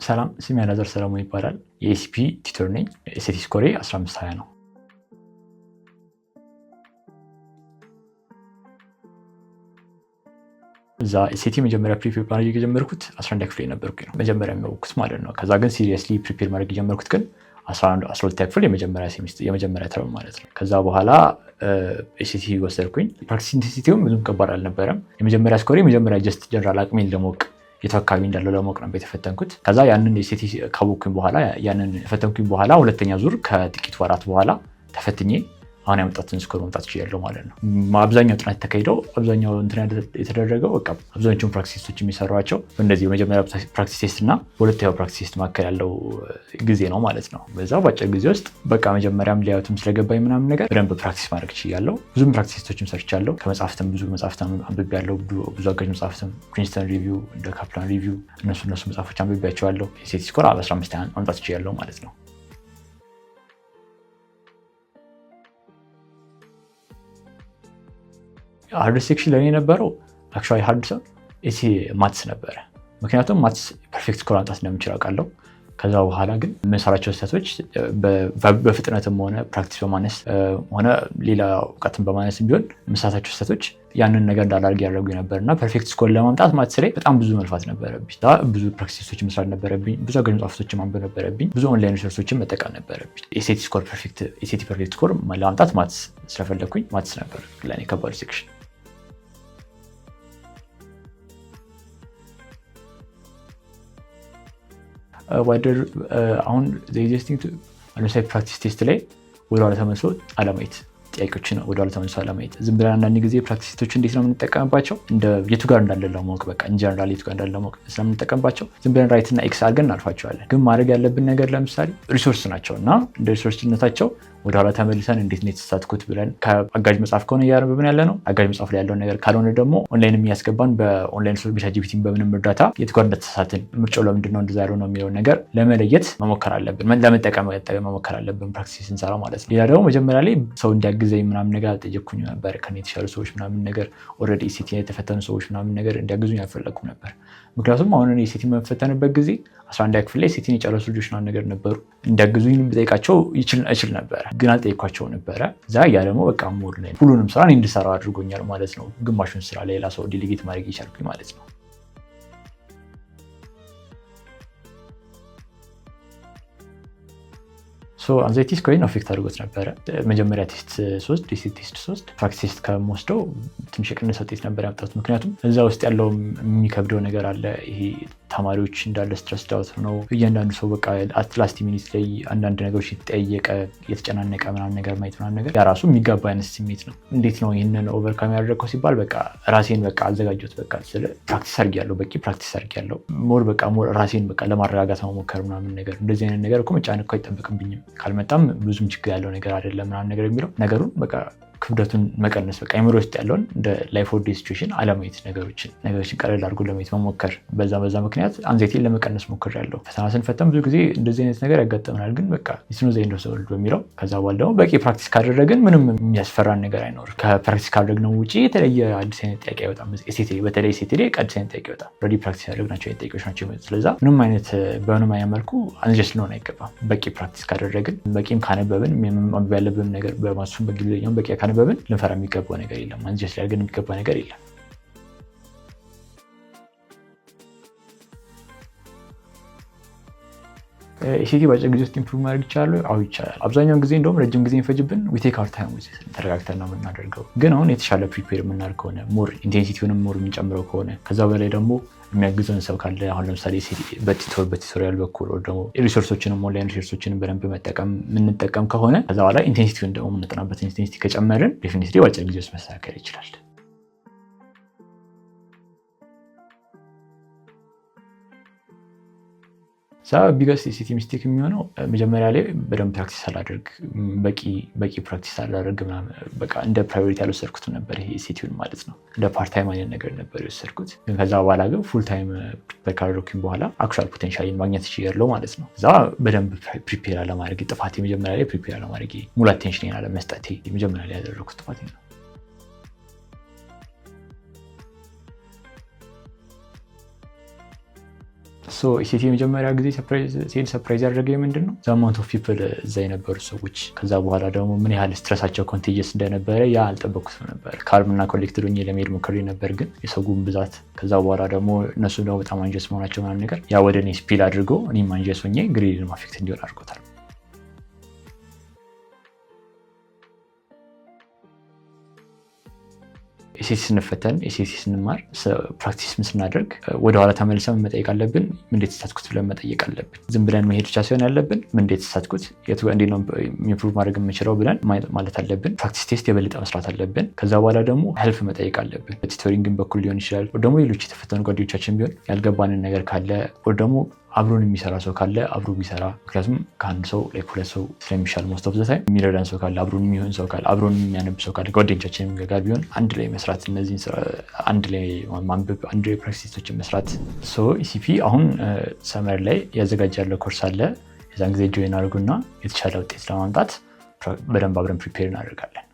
ሰላም ስሜ አላዛር ሰለሞን ይባላል። የኤሲፒ ቲዩተር ነኝ። ኤስኤቲ ስኮሬ 1520 ነው። እዛ ኤስኤቲ መጀመሪያ ፕሪፔር ማድረግ የጀመርኩት 11 ክፍል ነበርኩኝ ነው መጀመሪያ የሚያውቁት ማለት ነው። ከዛ ግን ሲሪየስሊ ፕሪፔር ማድረግ የጀመርኩት ግን 12 ክፍል የመጀመሪያ ሴሚስተር የመጀመሪያ ተርም ማለት ነው። ከዛ በኋላ ኤስኤቲ ወሰድኩኝ። ፕራክቲስ ኢንቴንሲቲውም ብዙም ከባድ አልነበረም። የመጀመሪያ ስኮሬ የመጀመሪያ ጀስት ጀነራል አቅሜን ለማወቅ የት አካባቢ እንዳለው ለማወቅ ነበር የተፈተንኩት። ከዛ ያንን ኤስኤቲ ካወቅኩኝ በኋላ ያንን ፈተንኩኝ በኋላ ሁለተኛ ዙር ከጥቂት ወራት በኋላ ተፈትኜ አሁን ያመጣሁትን ስኮር ማምጣት ችያለሁ ማለት ነው። አብዛኛው ጥናት ተካሂደው አብዛኛው እንትን የተደረገው በቃ አብዛኞቹን ፕራክቲስ ቴስቶች የሚሰሯቸው እንደዚህ የመጀመሪያ ፕራክቲስ ቴስት እና ሁለተኛው ፕራክቲስ ቴስት መካከል ያለው ጊዜ ነው ማለት ነው። በዛው በአጭር ጊዜ ውስጥ በቃ መጀመሪያም ሊያዩትም ስለገባኝ ምናምን ነገር በደንብ ፕራክቲስ ማድረግ ችያለሁ። ብዙም ፕራክቲስ ቴስቶችም ሰርቻለሁ። ከመጽሐፍትም ብዙ መጽሐፍትም አንብቤያለሁ። ብዙ አጋዥ መጽሐፍትም ፕሪንስተን ሪቪው፣ እንደ ካፕላን ሪቪው እነሱ መጽሐፎች አንብቤያቸዋለሁ። ኤስኤቲ ስኮር 15 ማምጣት ችያለሁ ማለት ነው። ሃርድ ሴክሽን ለኔ የነበረው አክቹዋሊ ሃርድ ሰው ማትስ ነበረ። ምክንያቱም ማትስ ፐርፌክት ስኮር ማምጣት እንደምችል አውቃለሁ። ከዛ በኋላ ግን የምሰራቸው ስህተቶች በፍጥነትም ሆነ ፕራክቲስ በማነስ ሆነ ሌላ እውቀትን በማነስ ቢሆን የምሰራቸው ስህተቶች ያንን ነገር እንዳላደርግ ያደረጉኝ ነበር እና ፐርፌክት ስኮር ለማምጣት ማትስ ላይ በጣም ብዙ መልፋት ነበረብኝ። ብዙ ፕራክቲሶች መስራት ነበረብኝ። ብዙ አጋዥ መጽሐፍቶችን ማንበብ ነበረብኝ። ብዙ ኦንላይን ሪሶርሶችን መጠቀም ነበረብኝ። ኤስኤቲ ፐርፌክት ስኮር ለማምጣት ማትስ ስለፈለግኩኝ ማትስ ነበር ለእኔ ከባድ ሴክሽን። አሁን ኤግዚስቲንግ ለምሳሌ ፕራክቲስ ቴስት ላይ ወደኋላ ተመልሶ አለማየት፣ ጥያቄዎችን ወደኋላ ተመልሶ አለማየት። ዝም ብለን አንዳንድ ጊዜ ፕራክቲስ ቴስቶች እንዴት ነው የምንጠቀምባቸው? እንደ የቱ ጋር እንዳለ ለማወቅ በቃ ኢንጀነራል የቱ ጋር እንዳለ ለማወቅ ስለምንጠቀምባቸው ዝም ብለን ራይት እና ኤክስ አድርገን እናልፋቸዋለን። ግን ማድረግ ያለብን ነገር ለምሳሌ ሪሶርስ ናቸው እና እንደ ሪሶርስነታቸው ወደኋላ ተመልሰን እንዴት ነው የተሳሳትኩት ብለን ከአጋዥ መጽሐፍ ከሆነ እያነበብን ያለ ነው አጋዥ መጽሐፍ ላይ ያለውን ነገር፣ ካልሆነ ደግሞ ኦንላይን የሚያስገባን በኦንላይን ሶርስ ቻትጂፒቲ በምንም እርዳታ የት ጋር እንደተሳሳትን ምርጫው ለምንድን ነው እንደዛ ያለው ነው የሚለውን ነገር ለመለየት መሞከር አለብን። ለመጠቀም መሞከር አለብን ፕራክቲስ ስንሰራ ማለት ነው። ሌላ ደግሞ መጀመሪያ ላይ ሰው እንዲያግዘኝ ምናምን ነገር አልጠየቅኩኝ ነበር። ከኔ የተሻሉ ሰዎች ምናምን ነገር ኦልሬዲ ኤስኤቲ የተፈተኑ ሰዎች ምናምን ነገር እንዲያግዙኝ አልፈለኩም ነበር። ምክንያቱም አሁን እኔ ኤስኤቲ በምፈተንበት ጊዜ 11 ክፍል ላይ ኤስኤቲን የጨረሱ ልጆች ምናምን ነገር ነበሩ። እንዲያግዙኝ ብጠይቃቸው እችል ነበረ፣ ግን አልጠየኳቸው ነበረ። እዛ ያ ደግሞ በቃ ሞር ላይ ሁሉንም ስራ እኔ እንድሰራ አድርጎኛል ማለት ነው። ግማሹን ስራ ሌላ ሰው ዴሊጌት ማድረግ ይቻልኩኝ ማለት ነው። አንዛይቲ ስኮሪን አፌክት አድርጎት ነበረ። መጀመሪያ ቴስት 3 ቴስት 3 ፕራክቲስ ቴስት ከመወስደው ትንሽ የቀነሰ ውጤት ነበር ያመጣሁት። ምክንያቱም እዛ ውስጥ ያለው የሚከብደው ነገር አለ። ይሄ ተማሪዎች እንዳለ ስትረስ ዳውት ነው። እያንዳንዱ ሰው በቃ ላስት ሚኒት ላይ አንዳንድ ነገሮች የተጠያየቀ የተጨናነቀ ምናምን ነገር ማየት ምናምን ነገር ያ ራሱ የሚጋባ አይነት ስሜት ነው። እንዴት ነው ይህንን ኦቨርካም ያደረገው ሲባል በቃ ራሴን በቃ አዘጋጀሁት። በቃ ስለ ፕራክቲስ አድርጌያለሁ፣ በቂ ፕራክቲስ አድርጌያለሁ። ሞር ራሴን በቃ ለማረጋጋት መሞከር ምናምን ነገር። እንደዚህ አይነት ነገር እኮ መጫነቅ እኮ አይጠበቅብኝም፣ ካልመጣም ብዙም ችግር ያለው ነገር አይደለም ምናምን ነገር የሚለው ነገሩን በቃ ክብደቱን መቀነስ፣ በቃ አይምሮ ውስጥ ያለውን እንደ ላይፍ ኦር ዴዝ ሲቹዌሽን አለማየት፣ ነገሮችን ቀለል አድርጎ ለማየት መሞከር። በዛ ምክንያት አንዛይቲን ለመቀነስ ሞክሬያለሁ። ፈተና ስንፈተን ብዙ ጊዜ እንደዚህ አይነት ነገር ያጋጥመናል። ግን በቃ ኢትስ ዘ ኤንድ ኦፍ ዘ ወርልድ በሚለው ከዛ በኋላ ደግሞ በቂ ፕራክቲስ ካደረግን ምንም የሚያስፈራን ነገር አይኖርም። ከፕራክቲስ ካደረግነው ውጪ የተለየ አዲስ አይነት ጥያቄ አይወጣም። በተለይ ኤስኤቲ ላይ አዲስ አይነት ጥያቄ አይወጣም። ኦልሬዲ ፕራክቲስ ያደረግናቸው ጥያቄዎች ናቸው የሚወጡት። ስለዛ ምንም አይነት በምንም አይነት መልኩ አንጀስ ልንሆን አይገባም። በቂ ፕራክቲስ ካደረግን፣ በቂም ካነበብን፣ ማንበብ ያለብን ነገር በማሱም በግልኛውም በቂ ካነበብን ልንፈራ የሚገባው ነገር የለም። አንጀስ ሊያደርገን የሚገባ ነገር የለም። ኤስኤቲ በአጭር ጊዜ ውስጥ ኢምፕሩቭ ማድረግ ይቻላል? አዎ ይቻላል። አብዛኛውን ጊዜ እንደውም ረጅም ጊዜ የሚፈጅብን ዊ ቴክ አወር ታይም ተረጋግተን ነው የምናደርገው። ግን አሁን የተሻለ ፕሪፔር የምናደርግ ከሆነ ሞር ኢንቴንሲቲውንም ሞር የምንጨምረው ከሆነ ከዛ በላይ ደግሞ የሚያግዘን ሰው ካለ አሁን ለምሳሌ በቲቶሪያል በኩል ደግሞ ሪሶርሶችንም ኦንላይን ሪሶርሶችንም በደንብ የምንጠቀም ከሆነ ከዛ በኋላ ኢንቴንሲቲውን ደግሞ የምንጠናበት ኢንቴንሲቲ ከጨመርን ዴፊኒትሊ በአጭር ጊዜ ውስጥ መስተካከል ይችላል። ቢገስ ኤስኤቲ ሚስቴክ የሚሆነው መጀመሪያ ላይ በደንብ ፕራክቲስ አላደርግ፣ በቂ ፕራክቲስ አላደርግ ምናምን በቃ እንደ ፕራዮሪቲ ያልወሰድኩት ነበር። ይሄ ኤስኤቲውን ማለት ነው እንደ ፓርታይም አይነት ነገር ነበር የወሰድኩት። ግን ከዛ በኋላ ግን ፉል ታይም ፕሪፔር ካደረኩኝ በኋላ አክቹዋል ፖቴንሻልን ማግኘት ችያለሁ ማለት ነው። እዛ በደንብ ፕሪፔር አለማድረግ ጥፋቴ፣ መጀመሪያ ላይ ፕሪፔር አለማድረግ፣ ሙሉ አቴንሽን አለመስጠቴ መጀመሪያ ላይ ያደረኩት ጥፋቴ ነው። ኢሲቲ የመጀመሪያ ጊዜ ሲሄድ ሰርፕራይዝ ያደረገኝ ምንድን ነው አማውንት ኦፍ ፒፕል እዛ የነበሩ ሰዎች። ከዛ በኋላ ደግሞ ምን ያህል ስትረሳቸው ኮንቴጀስ እንደነበረ ያ አልጠበኩትም ነበር። ካልም እና ኮሌክትድ ሆኜ ለመሄድ ሞክሬ ነበር፣ ግን የሰጉን ብዛት ከዛ በኋላ ደግሞ እነሱ ደግሞ በጣም አንጀስ መሆናቸው ምናምን ነገር ያ ወደ እኔ ስፒል አድርጎ እኔም አንጀስ ሆኜ ግሬድን አፌክት እንዲሆን አድርጎታል። ኤስኤስሲ ስንፈተን ኤስኤስሲ ስንማር ፕራክቲስ ስናደርግ ወደኋላ ተመልሰን መጠየቅ አለብን። እንዴት ተሳትኩት ብለን መጠየቅ አለብን። ዝም ብለን መሄድ ብቻ ሳይሆን ያለብን እንዴት ተሳትኩት፣ እንዴት ነው ኢምፕሩቭ ማድረግ የምችለው ብለን ማለት አለብን። ፕራክቲስ ቴስት የበለጠ መስራት አለብን። ከዛ በኋላ ደግሞ ሄልፕ መጠየቅ አለብን። በቲቶሪንግን በኩል ሊሆን ይችላል፣ ደግሞ ሌሎች የተፈተኑ ጓደኞቻችን ቢሆን ያልገባንን ነገር ካለ ደግሞ አብሮን የሚሰራ ሰው ካለ አብሮ ቢሰራ። ምክንያቱም ከአንድ ሰው ላይ ሁለት ሰው ስለሚሻል ሞስት ኦፍ ዘ ታይም የሚረዳን ሰው ካለ፣ አብሮን የሚሆን ሰው ካለ፣ አብሮን የሚያነብ ሰው ካለ፣ ጓደኞቻችን ጋር ቢሆን አንድ ላይ መስራት፣ እነዚህን አንድ ላይ ማንበብ፣ አንድ ላይ ፕራክቲሶችን መስራት። ኢሲፒ አሁን ሰመር ላይ ያዘጋጅ ያለው ኮርስ አለ። የዛን ጊዜ ጆይን አድርጉና የተሻለ ውጤት ለማምጣት በደንብ አብረን ፕሪፔር እናደርጋለን።